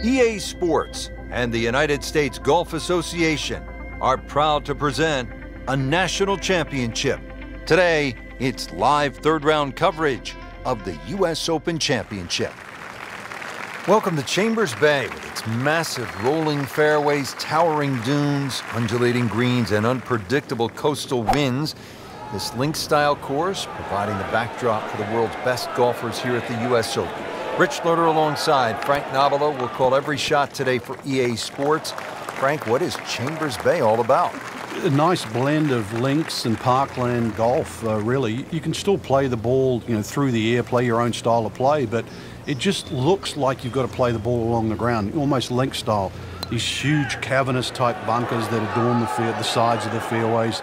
EA Sports and the United States Golf Association are proud to present a national championship. Today, it's live third-round coverage of the U.S. Open Championship. Welcome to Chambers Bay with its massive rolling fairways, towering dunes, undulating greens, and unpredictable coastal winds. This links-style course providing the backdrop for the world's best golfers here at the U.S. Open. Rich Loader alongside Frank Nobilo will call every shot today for EA Sports. Frank, what is Chambers Bay all about? A nice blend of links and parkland golf, really. You can still play the ball, through the air, play your own style of play, but it just looks like you've got to play the ball along the ground, almost link style. These huge cavernous type bunkers that adorn the sides of the fairways,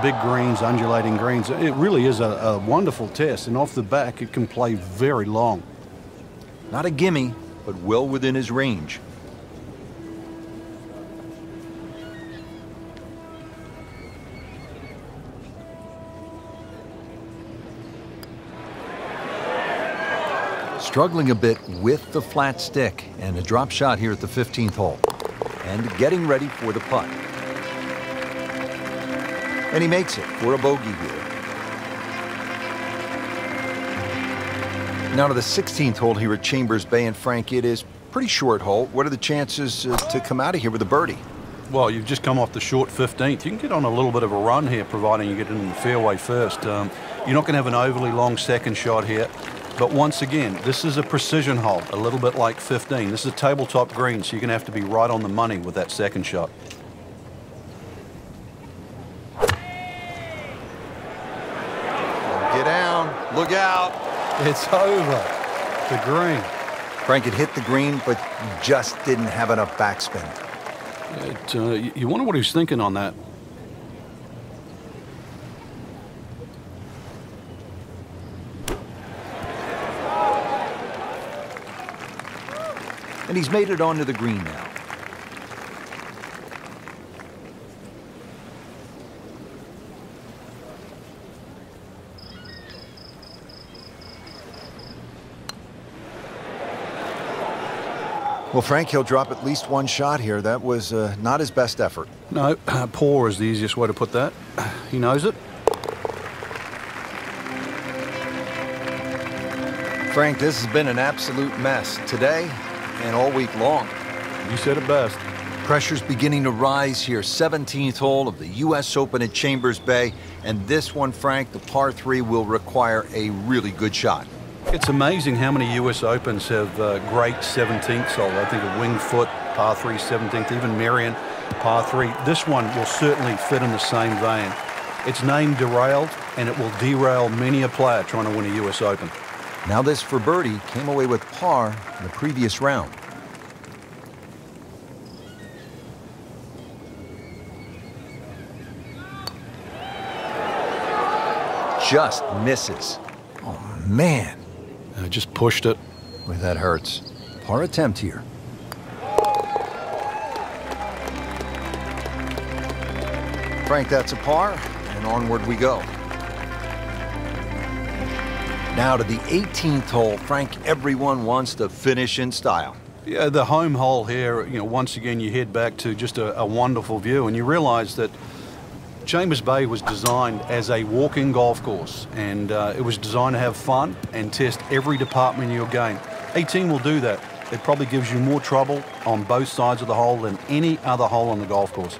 big greens, undulating greens. It really is a wonderful test, and off the back it can play very long. Not a gimme, but well within his range. Struggling a bit with the flat stick and a drop shot here at the 15th hole. And getting ready for the putt. And he makes it for a bogey here. Now to the 16th hole here at Chambers Bay, and Frank, it is pretty short hole. What are the chances to come out of here with a birdie? Well, you've just come off the short 15th. You can get on a little bit of a run here, providing you get in the fairway first. You're not going to have an overly long second shot here. But once again, this is a precision hole, a little bit like 15. This is a tabletop green, so you're going to have to be right on the money with that second shot. Get down, look out. It's over. The green. Frank, it hit the green, but just didn't have enough backspin. You wonder what he was thinking on that. And he's made it onto the green now. Well, Frank, he'll drop at least one shot here. That was not his best effort. No, poor is the easiest way to put that. He knows it. Frank, this has been an absolute mess today and all week long. You said it best. Pressure's beginning to rise here. 17th hole of the U.S. Open at Chambers Bay. And this one, Frank, the par 3, will require a really good shot. It's amazing how many U.S. Opens have great 17th hole. I think of Winged Foot, par 3, 17th, even Marion, par 3. This one will certainly fit in the same vein. It's named Derailed, and it will derail many a player trying to win a U.S. Open. Now this for birdie came away with par in the previous round. Just misses. Oh, man. I just pushed it. Boy, that hurts. Par attempt here. Frank, that's a par, and onward we go. Now to the 18th hole. Frank, everyone wants to finish in style. Yeah, the home hole here, once again you head back to just a wonderful view, and you realize that Chambers Bay was designed as a walking golf course, and it was designed to have fun and test every department in your game. 18 will do that. It probably gives you more trouble on both sides of the hole than any other hole on the golf course.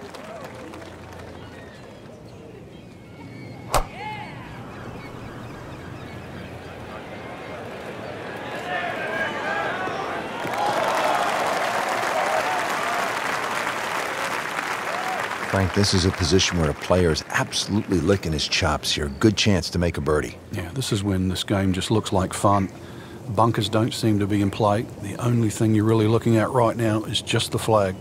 Frank, this is a position where a player is absolutely licking his chops here. Good chance to make a birdie. Yeah, this is when this game just looks like fun. Bunkers don't seem to be in play. The only thing you're really looking at right now is just the flag.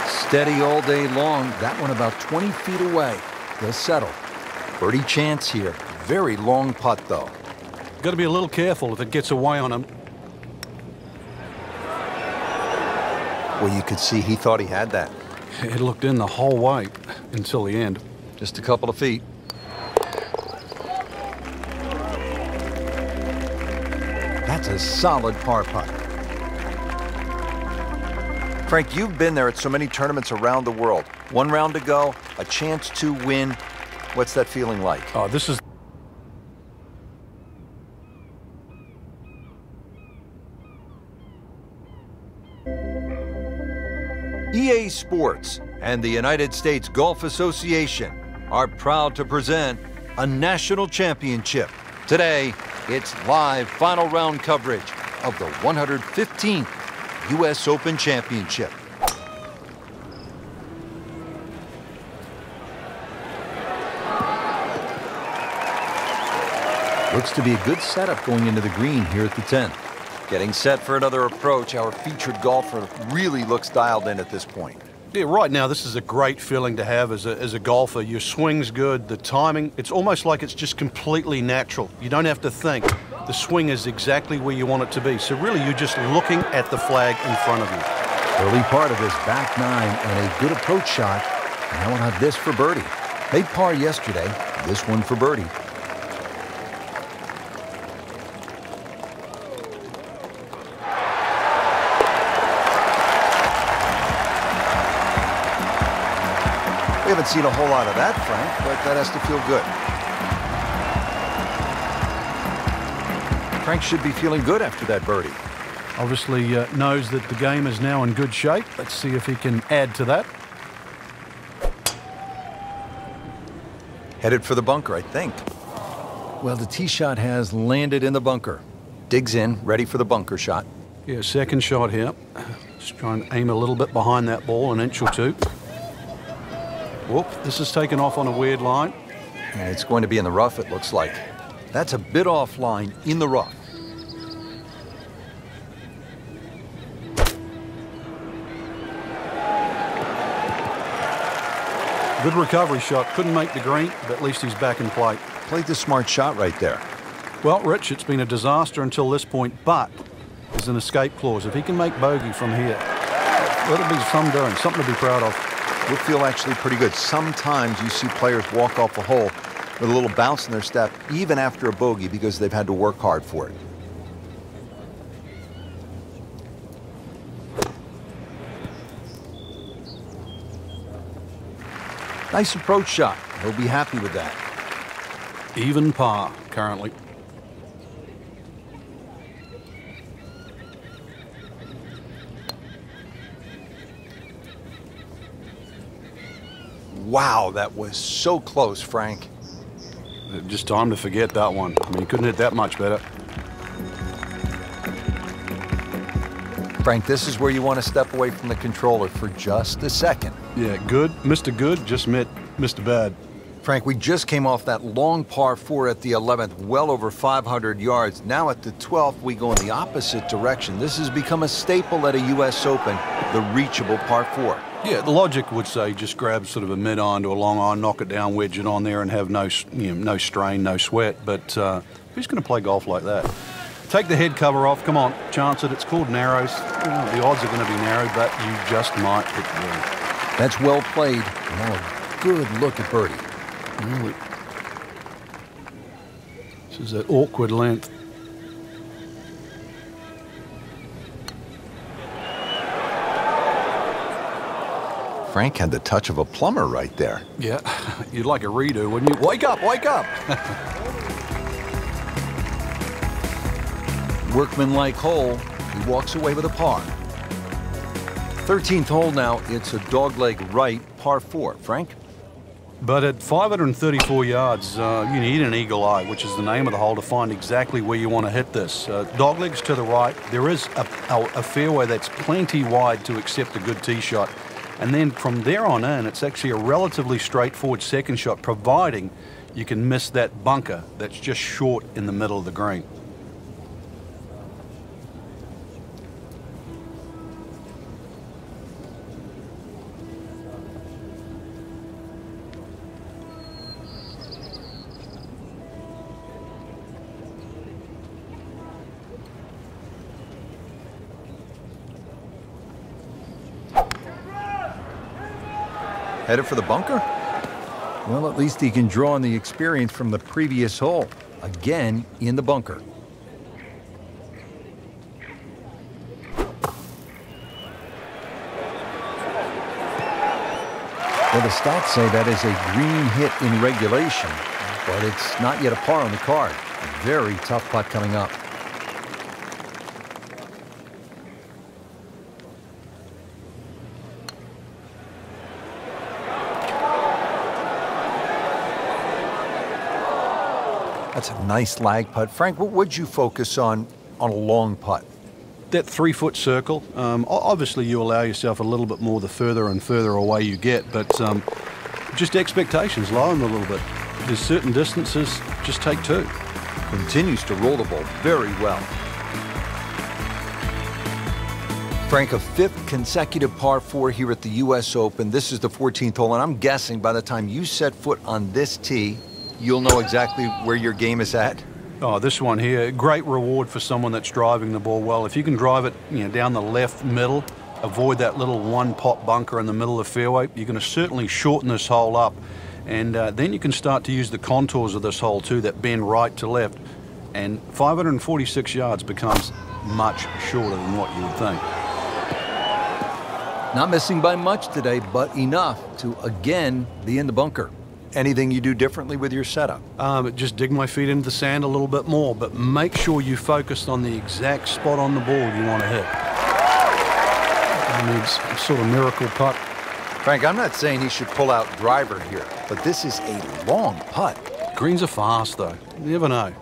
Steady all day long. That one about 20 feet away. He'll settle. Birdie chance here. Very long putt, though. Got to be a little careful if it gets away on him. Well, you could see he thought he had that. It looked in the whole way until the end. Just a couple of feet. That's a solid par putt. Frank, you've been there at so many tournaments around the world. One round to go, a chance to win. What's that feeling like? Oh, this is... EA Sports and the United States Golf Association are proud to present a national championship. Today, it's live final round coverage of the 115th U.S. Open Championship. Looks to be a good setup going into the green here at the 10th. Getting set for another approach, our featured golfer really looks dialed in at this point. Yeah, right now, this is a great feeling to have as a golfer. Your swing's good, the timing, it's almost like it's just completely natural. You don't have to think. The swing is exactly where you want it to be. So really, you're just looking at the flag in front of you. Early part of this back nine and a good approach shot. Now we'll have this for birdie. Made par yesterday, this one for birdie. We haven't seen a whole lot of that, Frank, but that has to feel good. Frank should be feeling good after that birdie. Obviously knows that the game is now in good shape. Let's see if he can add to that. Headed for the bunker, I think. Well, the tee shot has landed in the bunker. Digs in, ready for the bunker shot. Yeah, second shot here. Just try and aim a little bit behind that ball, an inch or two. Whoop, this is taken off on a weird line. And it's going to be in the rough, it looks like. That's a bit offline in the rough. Good recovery shot. Couldn't make the green, but at least he's back in play. Played the smart shot right there. Well, Rich, it's been a disaster until this point, but there's an escape clause. If he can make bogey from here, that'll be some doing, something to be proud of. Would feel actually pretty good. Sometimes you see players walk off a hole with a little bounce in their step, even after a bogey, because they've had to work hard for it. Nice approach shot. He'll be happy with that. Even par currently. Wow, that was so close, Frank. Just time to forget that one. I mean, he couldn't hit that much better. Frank, this is where you want to step away from the controller for just a second. Yeah, good. Mr. Good just met Mr. Bad. Frank, we just came off that long par 4 at the 11th, well over 500 yards. Now at the 12th, we go in the opposite direction. This has become a staple at a U.S. Open, the reachable par 4. Yeah, the logic would say just grab sort of a mid-iron to a long iron, knock it down, wedge it on there, and have no strain, no sweat. But who's going to play golf like that? Take the head cover off. Come on, chance it. It's called narrows. The odds are going to be narrow, but you just might hit the ball. That's well played. Now a good look at birdie. Really. This is an awkward length. Frank had the touch of a plumber right there. Yeah, you'd like a redo, wouldn't you? Wake up, wake up! Workmanlike hole. He walks away with a par. 13th hole now. It's a dogleg right, par 4. Frank? But at 534 yards, you need an eagle eye, which is the name of the hole, to find exactly where you want to hit this. Doglegs to the right. There is a fairway that's plenty wide to accept a good tee shot. And then from there on in, it's actually a relatively straightforward second shot, providing you can miss that bunker that's just short in the middle of the green. Headed for the bunker? Well, at least he can draw on the experience from the previous hole. Again, in the bunker. Well, the stats say that is a green hit in regulation, but it's not yet a par on the card. A very tough putt coming up. That's a nice lag putt. Frank, what would you focus on a long putt? That 3-foot circle. Obviously, you allow yourself a little bit more the further and further away you get, but just expectations, lower them a little bit. There's certain distances, just take 2. Continues to roll the ball very well. Frank, a 5th consecutive par 4 here at the U.S. Open. This is the 14th hole, and I'm guessing by the time you set foot on this tee, you'll know exactly where your game is at. Oh, this one here, great reward for someone that's driving the ball well. If you can drive it, down the left middle, avoid that little one-pot bunker in the middle of the fairway, you're going to certainly shorten this hole up. And then you can start to use the contours of this hole too, that bend right to left. And 546 yards becomes much shorter than what you would think. Not missing by much today, but enough to, again, be in the bunker. Anything you do differently with your setup? Just dig my feet into the sand a little bit more, but make sure you focus on the exact spot on the ball you want to hit. I mean, it's sort of miracle putt. Frank, I'm not saying he should pull out driver here, but this is a long putt. Greens are fast, though. You never know.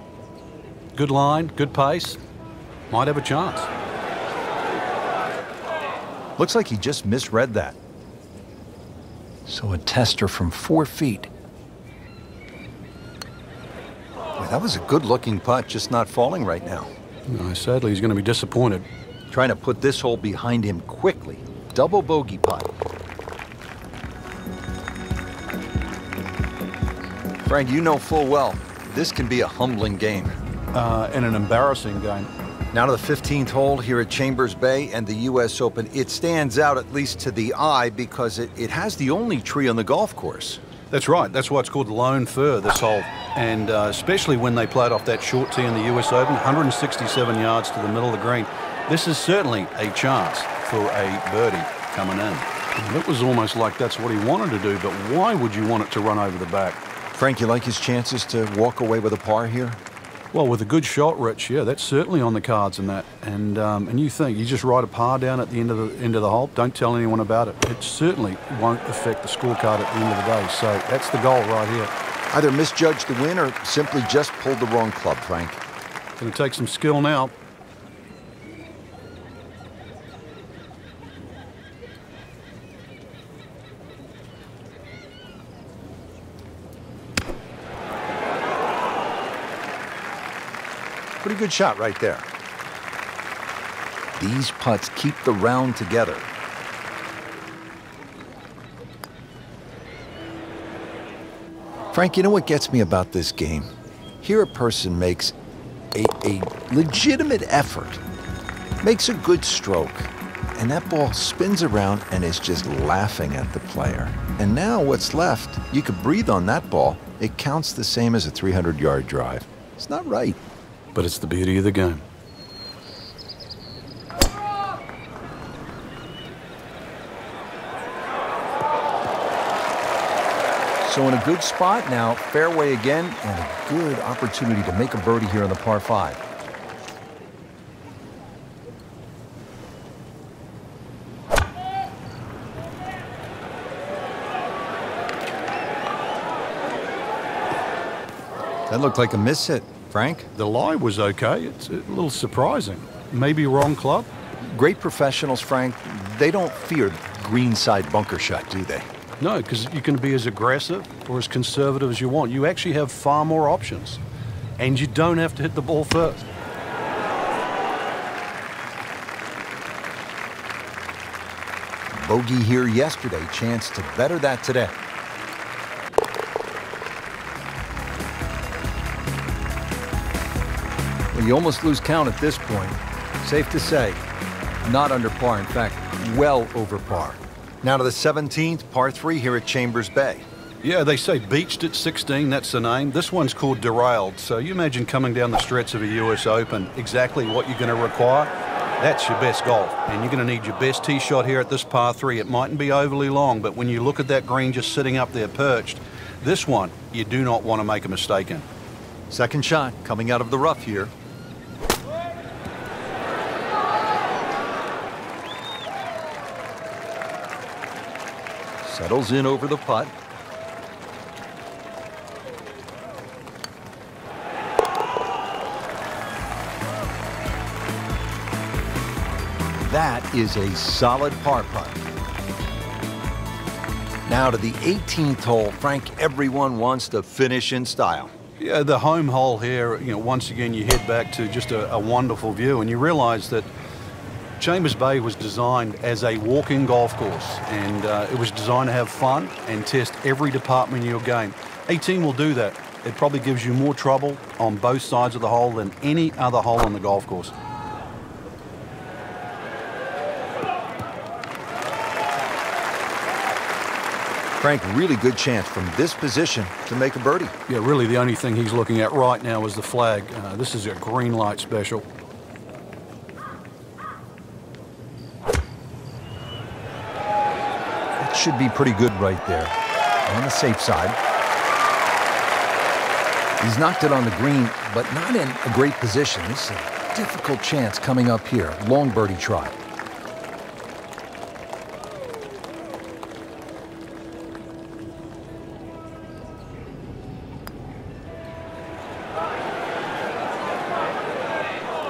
Good line, good pace. Might have a chance. Looks like he just misread that. So a tester from 4 feet. Boy, that was a good-looking putt, just not falling right now. No, sadly, he's going to be disappointed. Trying to put this hole behind him quickly. Double bogey putt. Frank, you know full well, this can be a humbling game. And an embarrassing game. Now to the 15th hole here at Chambers Bay and the U.S. Open. It stands out, at least to the eye, because it has the only tree on the golf course. That's right. That's why it's called lone fir, this hole. And especially when they played off that short tee in the U.S. Open, 167 yards to the middle of the green. This is certainly a chance for a birdie coming in. And it was almost like that's what he wanted to do, but why would you want it to run over the back? Frank, you like his chances to walk away with a par here? Well, with a good shot, Rich, yeah, that's certainly on the cards in that. And you think you just write a par down at the end of the hole, don't tell anyone about it. It certainly won't affect the scorecard at the end of the day. So that's the goal right here. Either misjudge the win or simply just pulled the wrong club, Frank. Going to take some skill now. Pretty good shot right there. These putts keep the round together. Frank, you know what gets me about this game? Here a person makes a legitimate effort, makes a good stroke, and that ball spins around and is just laughing at the player. And now what's left, you could breathe on that ball. It counts the same as a 300-yard drive. It's not right. But it's the beauty of the game. So in a good spot now, fairway again, and a good opportunity to make a birdie here on the par 5. That looked like a miss hit, Frank. The lie was okay. It's a little surprising. Maybe wrong club. Great professionals, Frank, they don't fear greenside bunker shot, do they? No, because you can be as aggressive or as conservative as you want. You actually have far more options. And you don't have to hit the ball first. Bogey here yesterday, chance to better that today. Well, you almost lose count at this point. Safe to say, not under par. In fact, well over par. Now to the 17th, par 3 here at Chambers Bay. Yeah, they say beached at 16, that's the name. This one's called derailed. So you imagine coming down the stretch of a US Open, exactly what you're going to require. That's your best golf, and you're going to need your best tee shot here at this par 3. It mightn't be overly long, but when you look at that green just sitting up there perched, this one you do not want to make a mistake in. Second shot coming out of the rough here. Settles in over the putt. That is a solid par putt. Now to the 18th hole. Frank, everyone wants to finish in style. Yeah, the home hole here, once again you head back to just a wonderful view, and you realize that Chambers Bay was designed as a walking golf course, and it was designed to have fun and test every department of your game. 18 will do that. It probably gives you more trouble on both sides of the hole than any other hole on the golf course. Frank, really good chance from this position to make a birdie. Yeah, really the only thing he's looking at right now is the flag. This is a green light special. That should be pretty good right there. On the safe side. He's knocked it on the green, but not in a great position. This is a difficult chance coming up here. Long birdie try.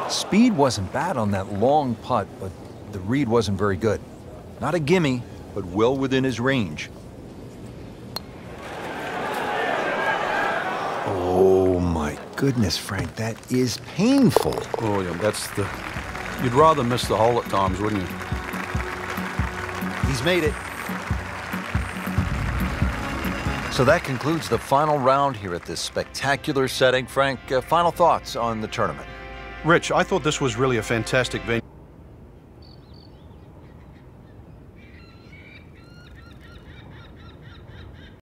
Speed wasn't bad on that long putt, but the read wasn't very good. Not a gimme, but well within his range. Oh my goodness, Frank, that is painful. Oh yeah, you'd rather miss the hole at times, wouldn't you? He's made it. So that concludes the final round here at this spectacular setting. Frank, final thoughts on the tournament? Rich, I thought this was really a fantastic venue.